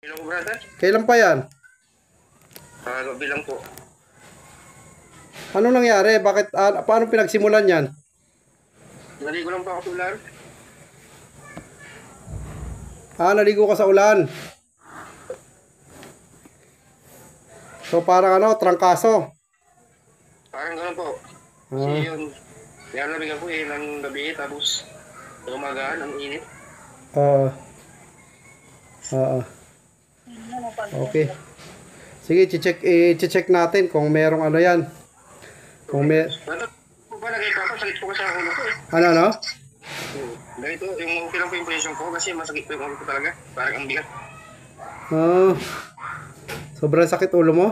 Hello, brother. Kailan pa yan? Gabi lang po. Ano nangyari? Bakit, paano pinagsimulan yan? Naligo lang po ako sa ulan. Naligo ka sa ulan. So parang trangkaso. Parang gano'n po. Kasi yun, kaya lamig ako ng gabi, tapos umagaan, ang init. Okay. Sige, i-check natin kung merong yan. Kung Brother, po ba nagay ko ako, sakit po kasi ang ulo ko eh. Ano? Ganito, yung okay lang po yung presyon ko kasi masakit po yung ulo ko talaga. Parang ang bigat. Sobrang sakit ulo mo?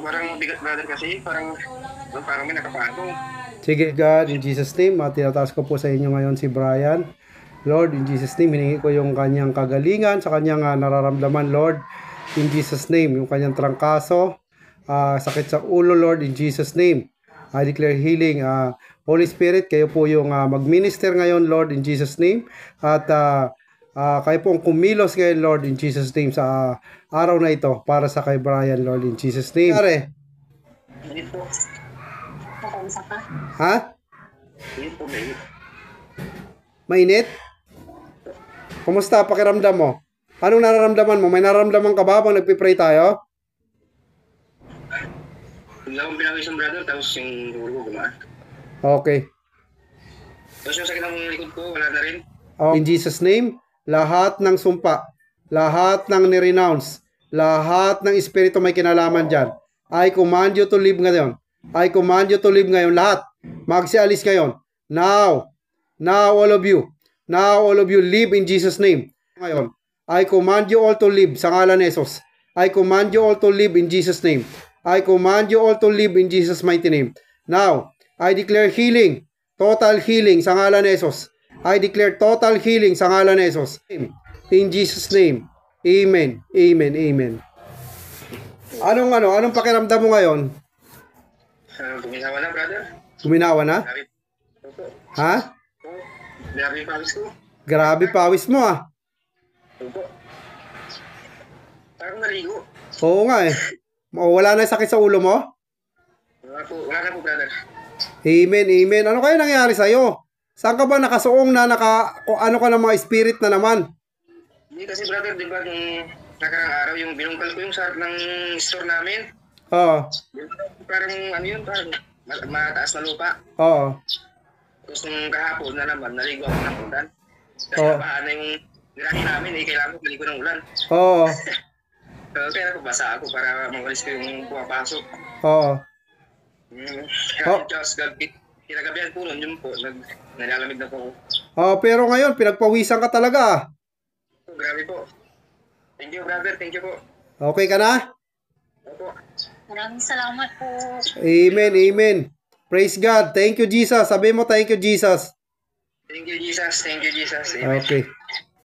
Parang bigat, brother, kasi parang may nakapatong. Sige, God, in Jesus' name, tinataas ko po sa inyo ngayon si Brian. Lord, in Jesus' name, hiningi ko yung kanyang kagalingan, sa kanyang nararamdaman, Lord. In Jesus' name, yung kanyang trangkaso, sakit sa ulo, Lord, in Jesus' name. I declare healing. Holy Spirit, kayo po yung mag-minister ngayon, Lord, in Jesus' name. At kayo po ang kumilos ngayon, Lord, in Jesus' name, sa araw na ito, para sa kay Brian, Lord, in Jesus' name. Pare? Hindi po. Makausap ka? Ha? Hindi po, mainit. Mainit? Kumusta pakiramdam mo? Anong nararamdaman mo? May nararamdaman ka ba pag nagpipray tayo? Bigla akong pinawis ng brother, tapos yung dulo ko gumaan. Okay. Tapos yung sakit ng likod ko, wala na rin. In Jesus' name, lahat ng sumpa, lahat ng nirenounce, lahat ng espiritu may kinalaman dyan, I command you to leave ngayon. I command you to leave ngayon. Lahat. Magsialis ngayon. Now, all of you. Now, all of you live in Jesus' name. Ngayon, I command you all to live sa ngalan ni Jesus. I command you all to live in Jesus' name. I command you all to live in Jesus' mighty name. Now, I declare healing, total healing sa ngalan ni Jesus. I declare total healing sa ngalan ni Jesus. In Jesus' name. Amen. Amen. Amen. Anong pakiramdam mo ngayon? Guminawa na, brother. Guminawa na? Ha? Grabe yung pawis ko. Grabe pawis mo Opo. Parang naligo. Oo nga eh. Wala na sakit sa ulo mo? Wala na po, brother. Amen, amen. Ano kaya nangyari sa'yo? Saan ka ba nakasuong na ano ka ng mga spirit na naman? Hindi kasi, brother, di ba nung nakarang araw yung binungkal ko yung sa harap ng store namin? Oo. Parang parang mataas na lupa. Oo. Tapos nung kahapon na naman, naligo ako ng ulan. Kasi nabahan na yung garahe namin, kailangan ko maligo ng ulan. Oo. Kaya basa ako para mawalis ko yung pumapasok. Oo. Just kinagabihan po nun, yun po, nalalamig na po. Pero ngayon, pinagpawisan ka talaga. Grabe po. Thank you, brother. Thank you po. Okay ka na? Opo. Maraming salamat po. Amen, amen. Praise God. Thank you, Jesus. Sabi mo, thank you, Jesus. Thank you, Jesus. Thank you, Jesus. Amen. Okay.